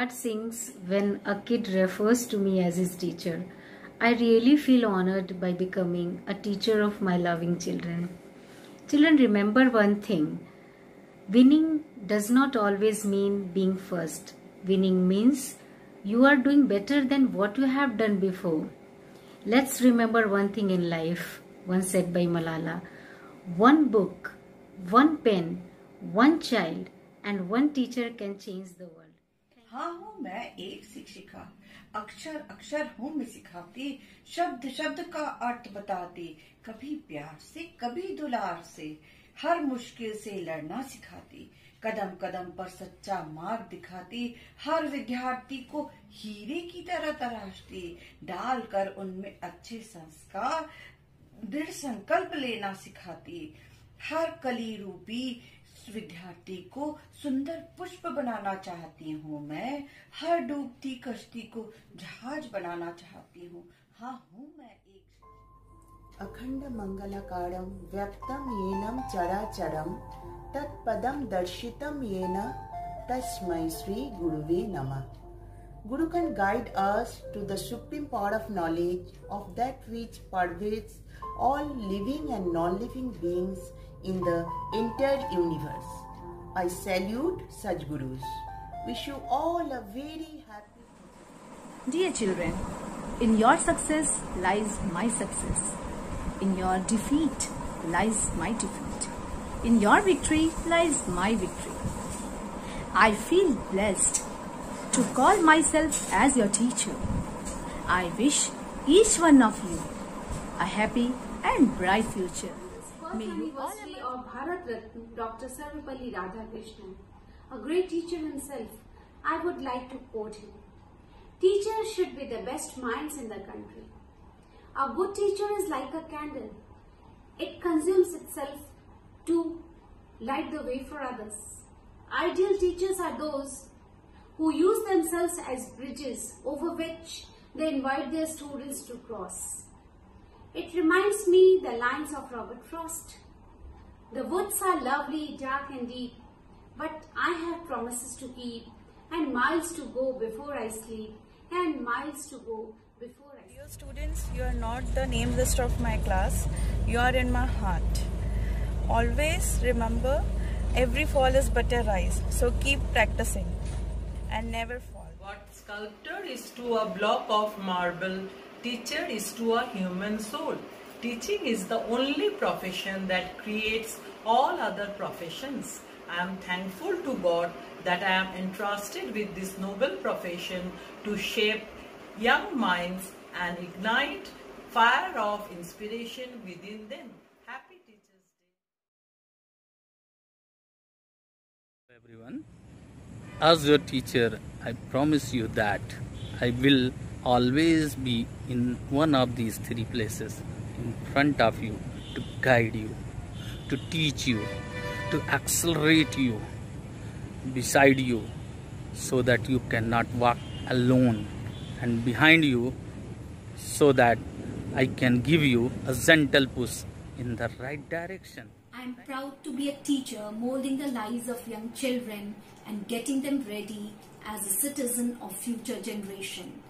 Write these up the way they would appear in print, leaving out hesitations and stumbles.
heart sings when a kid refers to me as his teacher. I really feel honored by becoming a teacher of my loving children. Children, remember one thing. Winning does not always mean being first. Winning means you are doing better than what you have done before. Let's remember one thing in life, once said by Malala. One book, one pen, one child, and one teacher can change the world. हाँ हूँ मैं एक शिक्षिका, अक्षर अक्षर हूँ मैं सिखाती, शब्द शब्द का अर्थ बताती, कभी प्यार से कभी दुलार से, हर मुश्किल से लड़ना सिखाती, कदम कदम पर सच्चा मार्ग दिखाती, हर विद्यार्थी को हीरे की तरह तराशती, डालकर उनमें अच्छे संस्कार, दृढ़ संकल्प लेना सिखाती, हर कली रूपी विद्यार्थी को सुंदर पुष्प बनाना चाहती हूँ मैं, हर डूबती कश्ती को जहाज बनाना चाहती हूँ। हाँ हूँ मैं एक अखंड मंगलकारं व्याप्तं येन चराचरं तत्पदं दर्शितं येन तस्मै श्री गुरुवे नमः. Guru can guide us to the supreme power of knowledge of that which pervades all living and non-living beings in the entire universe. I salute such Gurus. Wish you all a very happy. Dear children, in your success lies my success. In your defeat lies my defeat. In your victory lies my victory. I feel blessed to call myself as your teacher. I wish each one of you a happy and bright future. First anniversary of Bharat Ratna Dr. Sarvepalli Radhakrishnan, a great teacher himself, I would like to quote him. Teachers should be the best minds in the country. A good teacher is like a candle. It consumes itself to light the way for others. Ideal teachers are those who use themselves as bridges over which they invite their students to cross. It reminds me the lines of Robert Frost. The woods are lovely, dark and deep, but I have promises to keep, and miles to go before I sleep, and miles to go before I sleep. Dear students, you are not the name list of my class, you are in my heart. Always remember, every fall is but a rise, so keep practicing and never fall. What sculptor is to a block of marble, teacher is to a human soul. Teaching is the only profession that creates all other professions. I am thankful to God that I am entrusted with this noble profession to shape young minds and ignite fire of inspiration within them. Happy Teachers Day. Everyone. As your teacher, I promise you that I will always be in one of these three places in front of you to guide you, to teach you, to accelerate you, beside you, so that you cannot walk alone, and behind you, so that I can give you a gentle push in the right direction. I am proud to be a teacher molding the lives of young children and getting them ready as a citizen of future generation.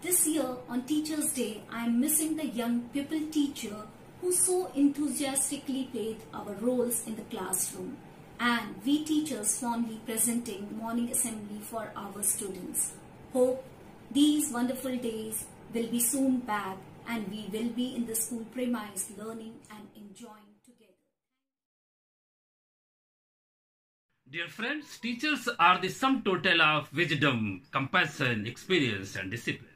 This year on Teachers' Day, I am missing the young pupil teacher who so enthusiastically played our roles in the classroom, and we teachers fondly presenting morning assembly for our students. Hope these wonderful days will be soon back and we will be in the school premise learning and enjoying. Dear friends, teachers are the sum total of wisdom, compassion, experience and discipline,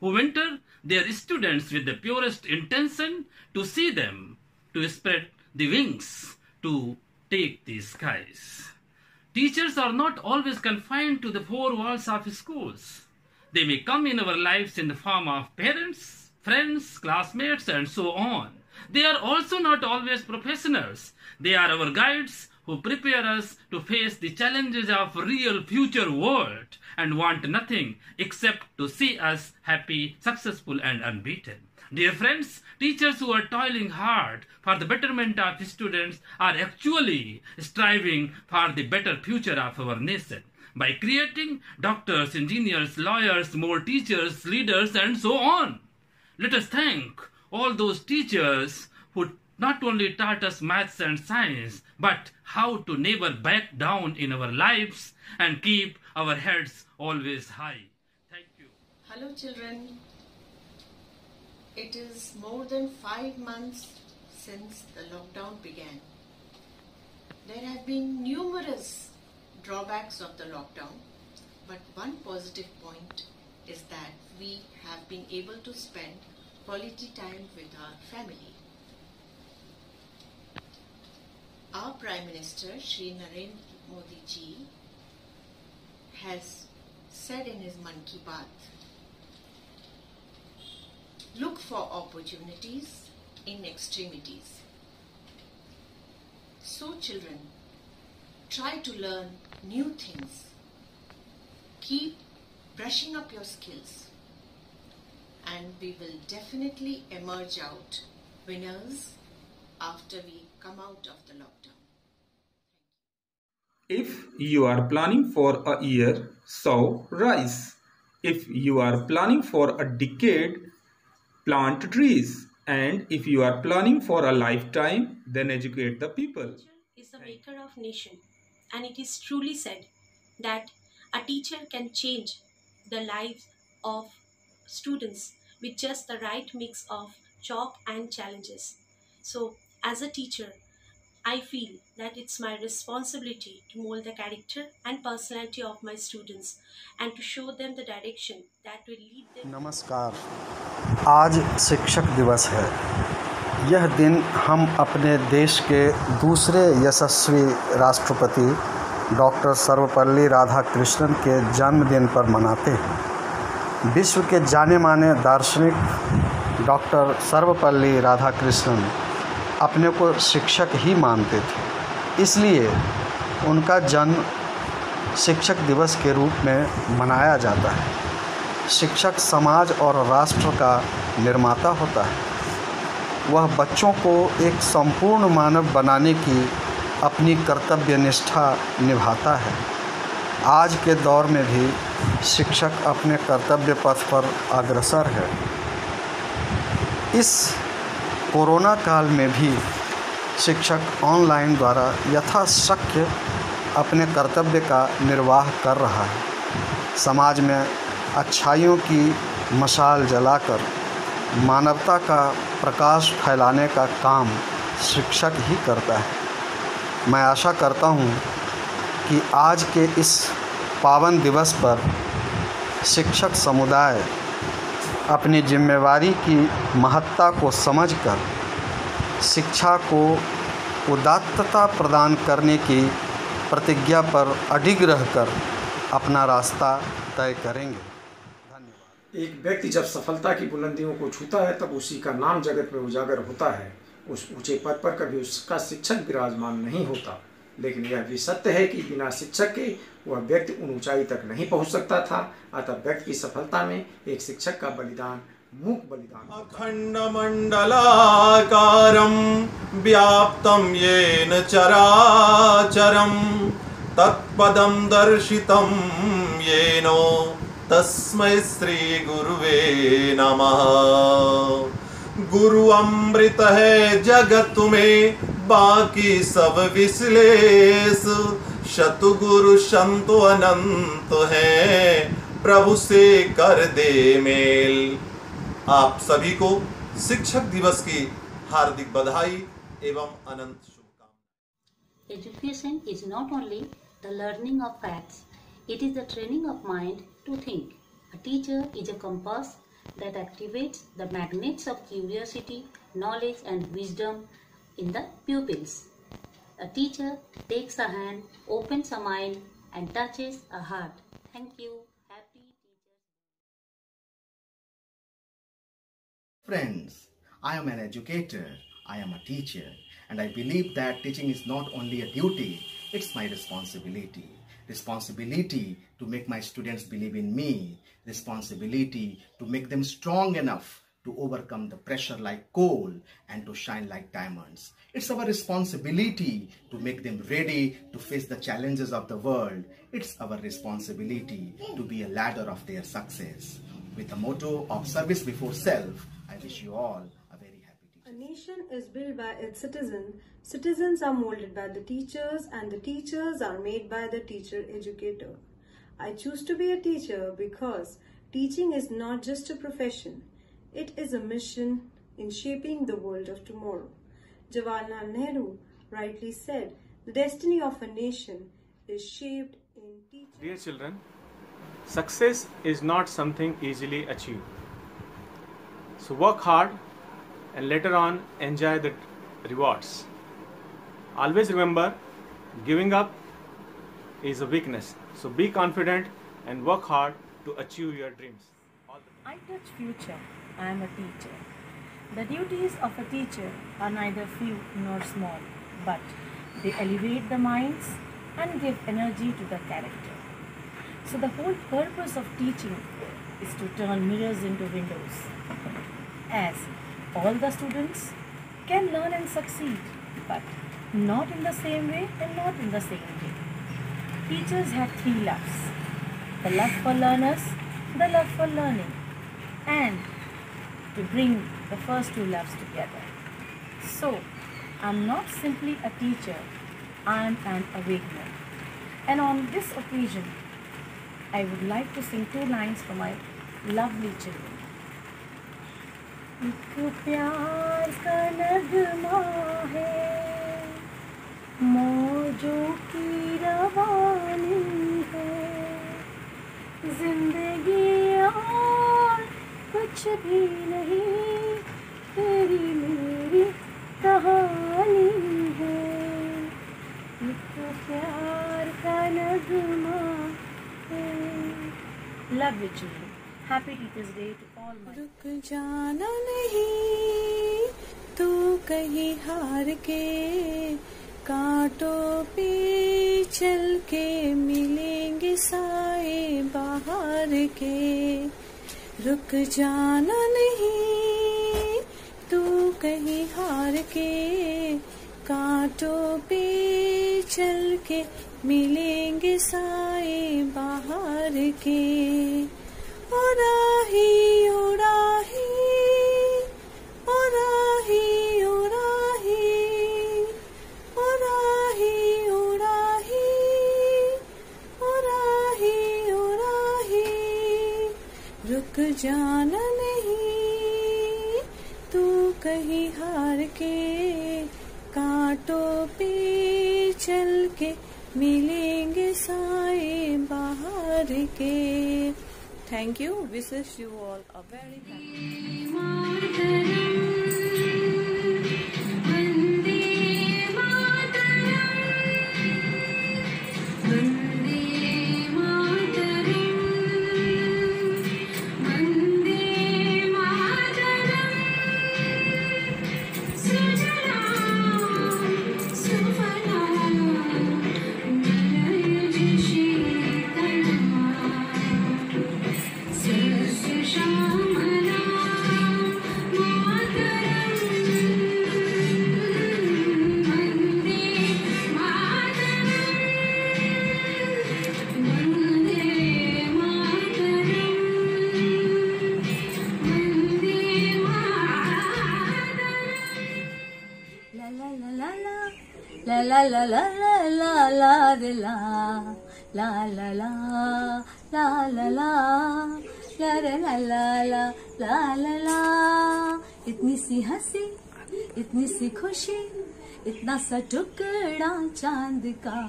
who mentor their students with the purest intention to see them, to spread the wings, to take the skies. Teachers are not always confined to the four walls of schools. They may come in our lives in the form of parents, friends, classmates and so on. They are also not always professionals. They are our guides who prepare us to face the challenges of real future world and want nothing except to see us happy, successful and unbeaten. Dear friends, teachers who are toiling hard for the betterment of students are actually striving for the better future of our nation. by creating doctors, engineers, lawyers, more teachers, leaders, and so on. Let us thank all those teachers who not only taught us maths and science, but how to never back down in our lives and keep our heads always high. Thank you. Hello children. It is more than 5 months since the lockdown began. There have been numerous drawbacks of the lockdown, but one positive point is that we have been able to spend quality time with our family. Our Prime Minister Shri Narendra Modi ji has said in his Mann Ki Baat, look for opportunities in extremities. So children, try to learn new things. Keep brushing up your skills, and we will definitely emerge out winners after we come out of the lockdown. If you are planning for a year, sow rice. If you are planning for a decade, plant trees. And if you are planning for a lifetime, then educate the people. Is the maker of nation, and it is truly said that a teacher can change the lives of students with just the right mix of chalk and challenges. So as a teacher, I feel that it's my responsibility to mold the character and personality of my students and to show them the direction that will lead them. नमस्कार, आज शिक्षक दिवस है। यह दिन हम अपने देश के दूसरे यशस्वी राष्ट्रपति डॉक्टर सर्वपल्ली राधाकृष्णन के जन्मदिन पर मनाते हैं। विश्व के जाने माने दार्शनिक डॉक्टर सर्वपल्ली राधाकृष्णन अपने को शिक्षक ही मानते थे, इसलिए उनका जन्म शिक्षक दिवस के रूप में मनाया जाता है। शिक्षक समाज और राष्ट्र का निर्माता होता है। वह बच्चों को एक संपूर्ण मानव बनाने की अपनी कर्तव्य निष्ठा निभाता है। आज के दौर में भी शिक्षक अपने कर्तव्य पथ पर अग्रसर है। इस कोरोना काल में भी शिक्षक ऑनलाइन द्वारा यथाशक्य अपने कर्तव्य का निर्वाह कर रहा है। समाज में अच्छाइयों की मशाल जलाकर मानवता का प्रकाश फैलाने का काम शिक्षक ही करता है। मैं आशा करता हूँ कि आज के इस पावन दिवस पर शिक्षक समुदाय अपनी जिम्मेवारी की महत्ता को समझकर शिक्षा को उदात्तता प्रदान करने की प्रतिज्ञा पर अडिग रहकर अपना रास्ता तय करेंगे। एक व्यक्ति जब सफलता की बुलंदियों को छूता है तब उसी का नाम जगत में उजागर होता है। उस ऊंचे पद पर कभी उसका शिक्षक विराजमान नहीं होता, लेकिन यह भी सत्य है कि बिना शिक्षक के वह व्यक्ति उन ऊंचाई तक नहीं पहुंच सकता था। अतः व्यक्ति की सफलता में एक शिक्षक का बलिदान मूक बलिदान। अखंड मंडलाकारं व्याप्तं येन चराचरं तत्पदं दर्शितं येन तस्मै श्री गुरुवे नमः। गुरु अमृत है जगत में, बाकी सब विश्लेष। शतगुरु संत अनंत है, प्रभु से कर दे मेल। आप सभी को शिक्षक दिवस की हार्दिक बधाई एवं अनंत शुभकामनाएं। Education is not only the learning of facts, it is the training of mind to think. A teacher is a compass that activates the magnets of curiosity, knowledge and wisdom in the pupils. A teacher takes a hand, opens a mind and touches a heart. Thank you. Happy Teachers' Day. Friends, I am an educator, I am a teacher, and I believe that teaching is not only a duty, it's my responsibility. Responsibility to make my students believe in me, responsibility to make them strong enough to overcome the pressure like coal and to shine like diamonds. It's our responsibility to make them ready to face the challenges of the world. It's our responsibility to be a ladder of their success. With the motto of service before self, I wish you all a very happy teacher. A nation is built by its citizens. Citizens are molded by the teachers, and the teachers are made by the teacher educator. I choose to be a teacher because teaching is not just a profession. It is a mission in shaping the world of tomorrow. Jawaharlal Nehru rightly said, the destiny of a nation is shaped in teaching. Dear children, success is not something easily achieved. So work hard and later on enjoy the rewards. Always remember, giving up is a weakness. So be confident and work hard to achieve your dreams. I touch future. I am a teacher. The duties of a teacher are neither few nor small, but they elevate the minds and give energy to the character. So the whole purpose of teaching is to turn mirrors into windows, as all the students can learn and succeed, but not in the same way and not in the same way. Teachers have three loves: the love for learners, the love for learning, and to bring the first two loves together. So, I'm not simply a teacher, I'm an awakener. And on this occasion, I would like to sing two lines for my lovely children. एक प्यार का नगमा है, मौजों की रवानी है, जिंदगी और कुछ भी नहीं, तेरी मेरी कहानी है, एक प्यार का नगमा है. Love you children. Happy Teachers Day to all my. रुक जाना नहीं तू कहीं हार के, कांटों पे चल के मिलेंगे साए बाहर के. रुक जाना नहीं तू कहीं हार के, कांटों पे चल के मिलेंगे साए बाहर के. उड़ाही उड़ाही उड़ाही उड़ाही उड़ाही उड़ाही उड़ाही उड़ाही. रुक जाना नहीं तू कहीं हार के, कांटों पे चल के मिलेंगे साए बाहर के. Thank you. Wishes you all a very happy. La la la la la la la de la la la la la la la la la la la la la la. इतनी सी हंसी, इतनी सी खुशी, इतना सा टुकड़ा चांद का,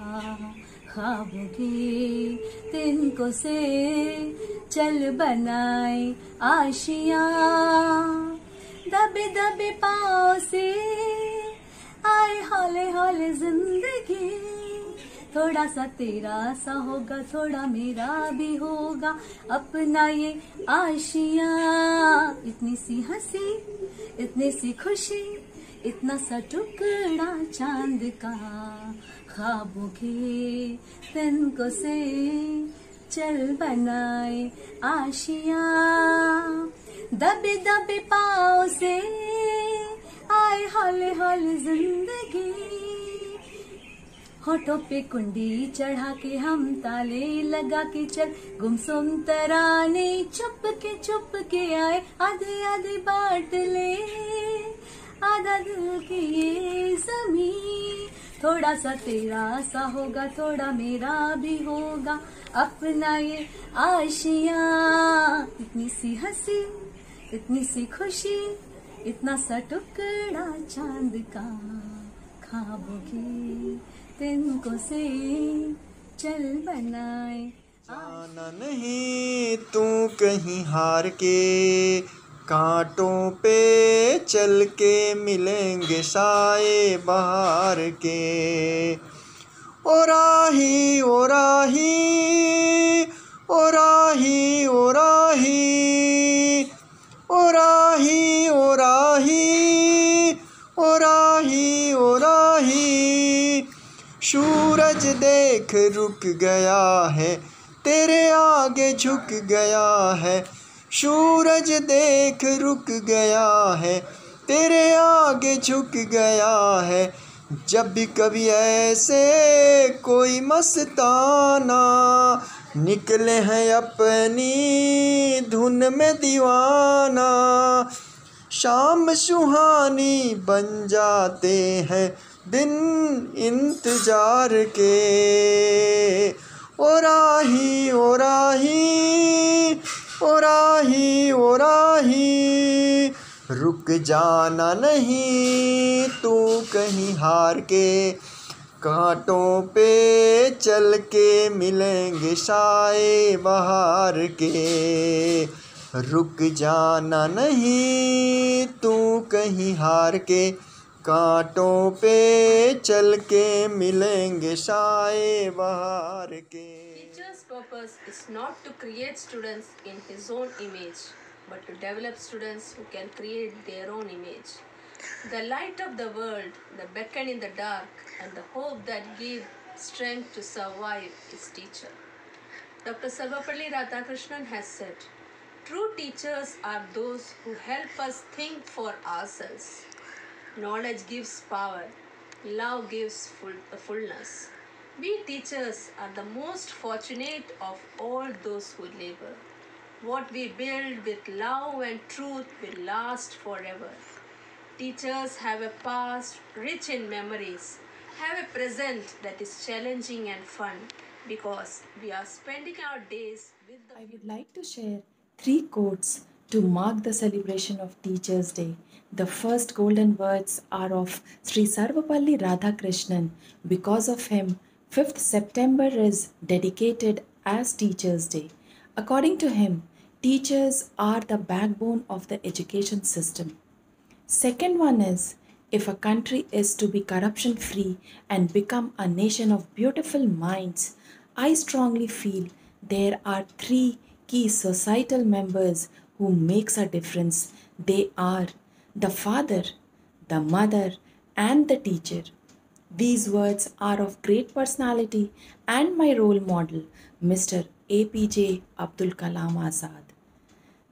ख्वाबों की तिनको से चल बनाए आशियां. दबे दबे पाँव से आए हौले हौले जिंदगी, थोड़ा सा तेरा सा होगा, थोड़ा मेरा भी होगा, अपना ये आशियां. इतनी सी हंसी, इतनी सी खुशी, इतना सा टुकड़ा चांद का, ख्वाबों के तिनको से चल बनाए आशियां, दबे दबे पाँव से आए हौले हौले जिंदगी, होठों पे कुंडी चढ़ा के हम ताले लगा के चल गुमसुम तराने, चुप के आए आधे आधे बांट ले, आधा दिल की ये ज़मीं, थोड़ा सा तेरा सा होगा थोड़ा मेरा भी होगा, अपना ये आशियां, इतनी सी हंसी इतनी सी खुशी, इतना सा टुकड़ा चांद का, ख्वाबों की तिनको से चल बनाए। जाना नहीं तू कहीं हार के, कांटों पे चल के मिलेंगे साए बहार के। ओ राही ओ राही ओ राही ओ राही ओ राही ओ राही ओ राही ओ राही, सूरज देख रुक गया है तेरे आगे झुक गया है, सूरज देख रुक गया है तेरे आगे झुक गया है, जब भी कभी ऐसे कोई मस्ताना निकले हैं अपनी धुन में दीवाना, शाम सुहानी बन जाते हैं दिन इंतजार के। ओ राही ओ राही ओ राही ओ राही, रुक जाना नहीं तू कहीं हार के, कांटों पे चल के मिलेंगे साए बहार के। रुक जाना नहीं तू कहीं हार के, कांटों पे चल के मिलेंगे साए बहार के। Teacher's purpose is not to create students in his own image, but to develop students who can create their own image. The light of the world, the beacon in the dark, and the hope that gives strength to survive is teacher. Dr. Sarvapalli Radhakrishnan has said, true teachers are those who help us think for ourselves. Knowledge gives power, love gives fullness. We teachers are the most fortunate of all those who labor. What we build with love and truth will last forever. Teachers have a past rich in memories, have a present that is challenging and fun, because we are spending our days with the... I would like to share 3 quotes to mark the celebration of Teachers' Day. The first golden words are of Sri Sarvapalli Radhakrishnan. Because of him, 5th September is dedicated as Teachers' Day. According to him, teachers are the backbone of the education system. Second one is, if a country is to be corruption-free and become a nation of beautiful minds, I strongly feel there are 3 key societal members who makes a difference. They are the father, the mother, and the teacher. These words are of great personality and my role model, Mr. APJ Abdul Kalam Azad.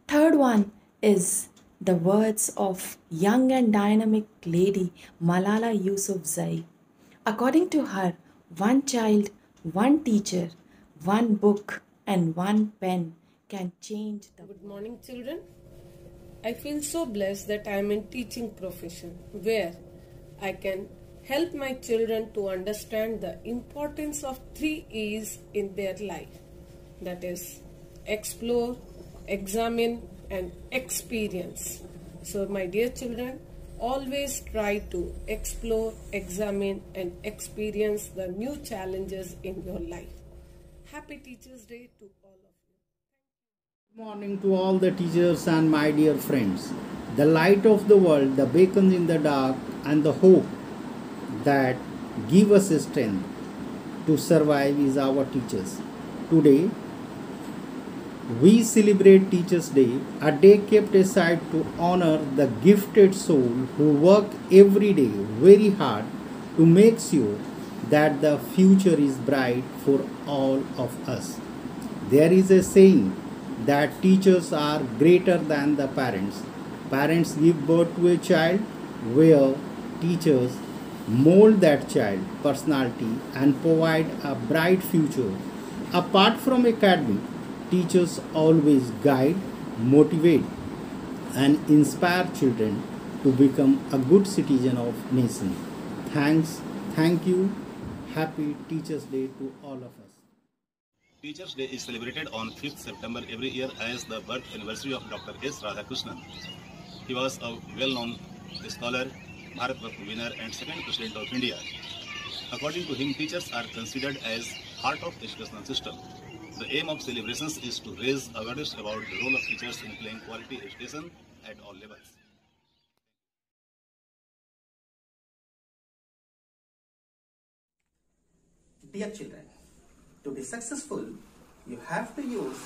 Third one is the words of young and dynamic lady Malala Yousafzai. According to her, 1 child, 1 teacher, 1 book, and 1 pen can change the Good morning, children. I feel so blessed that I am in teaching profession where I can help my children to understand the importance of 3 E's in their life. That is, explore, examine, and experience. So my dear children, always try to explore, examine, and experience the new challenges in your life. Happy Teachers' Day to all of you. Good morning to all the teachers and my dear friends. The light of the world, the beacons in the dark, and the hope that give us strength to survive is our teachers. Today, we celebrate Teachers' Day, a day kept aside to honor the gifted soul who work every day very hard to make sure that the future is bright for all of us. There is a saying that teachers are greater than the parents. Parents give birth to a child, where teachers mold that child personality and provide a bright future. Apart from academic, teachers always guide, motivate and inspire children to become a good citizen of nation. Thank you. Happy Teachers Day to all of us. Teachers Day is celebrated on 5th September every year as the birth anniversary of Dr. S. Radhakrishnan. He was a well-known scholar, Bharat Ratna winner and second President of India. According to him, teachers are considered as heart of educational system. The aim of celebrations is to raise awareness about the role of teachers in playing quality education at all levels. Dear children, to be successful, you have to use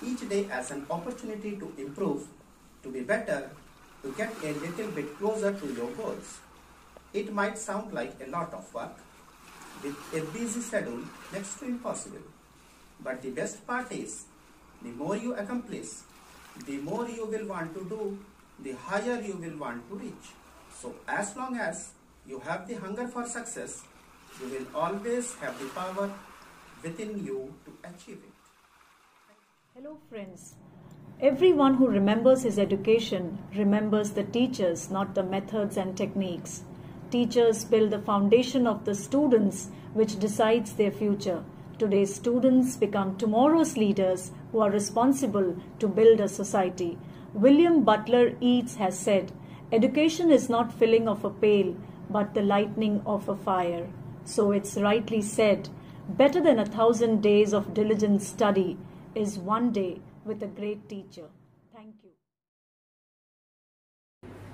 each day as an opportunity to improve, to be better, to get a little bit closer to your goals. It might sound like a lot of work, with a busy schedule next to impossible. But the best part is, the more you accomplish, the more you will want to do, the higher you will want to reach. So as long as you have the hunger for success, you will always have the power within you to achieve it. Hello friends. Everyone who remembers his education remembers the teachers, not the methods and techniques. Teachers build the foundation of the students, which decides their future. Today's students become tomorrow's leaders who are responsible to build a society. William Butler Yeats has said, "Education is not filling of a pail, but the lighting of a fire." So it's rightly said, better than 1,000 days of diligent study is one day with a great teacher. Thank you.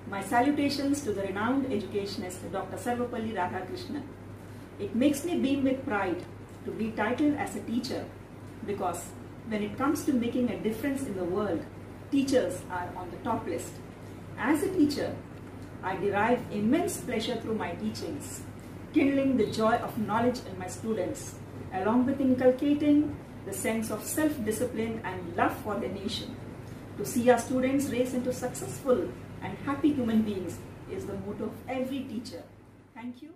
My salutations to the renowned educationist Dr. Sarvapalli Radhakrishnan. It makes me beam with pride to be titled as a teacher, because when it comes to making a difference in the world, teachers are on the top list. As a teacher, I derive immense pleasure through my teachings, kindling the joy of knowledge in my students, along with inculcating the sense of self-discipline and love for the nation. To see our students raise into successful and happy human beings is the motto of every teacher. Thank you.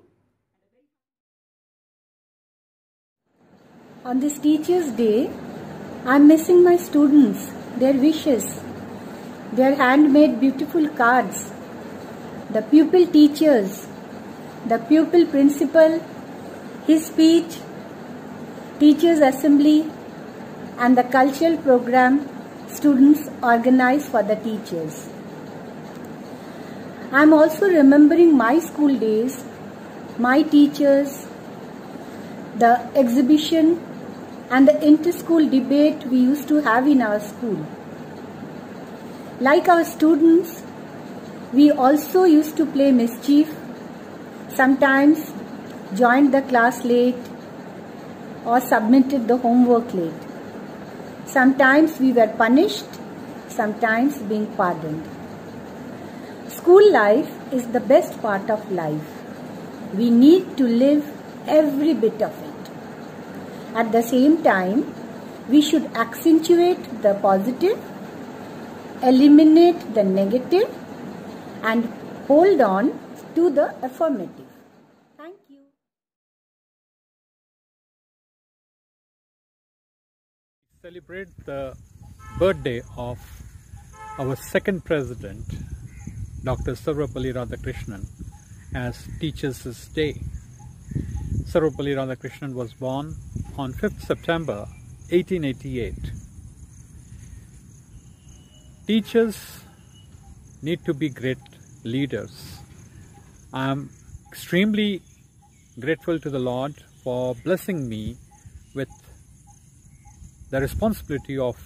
On this Teachers' Day, I am missing my students, their wishes, their handmade beautiful cards, the pupil teachers, the pupil principal, his speech, teachers' assembly, and the cultural program students organize for the teachers. I am also remembering my school days, my teachers, the exhibition and the inter-school debate we used to have in our school. Like our students, we also used to play mischief, sometimes joined the class late or submitted the homework late. Sometimes we were punished, sometimes being pardoned. School life is the best part of life. We need to live every bit of it. At the same time, we should accentuate the positive, eliminate the negative, and hold on to the affirmative. Thank you. Celebrate the birthday of our second president, Dr. Sarvapalli Radhakrishnan, as Teachers' Day. Sarvapalli Radhakrishnan was born on 5th September 1888. Teachers need to be great leaders. I am extremely grateful to the Lord for blessing me with the responsibility of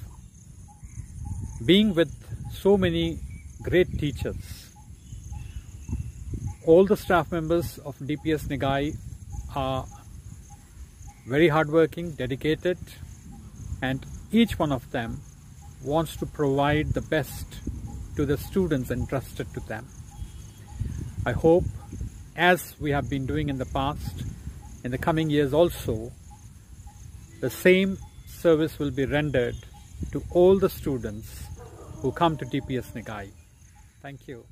being with so many great teachers. All the staff members of DPS Nigai are very hardworking, dedicated, and each one of them wants to provide the best to the students entrusted to them. I hope, as we have been doing in the past, in the coming years also, the same service will be rendered to all the students who come to DPS Nigai. Thank you.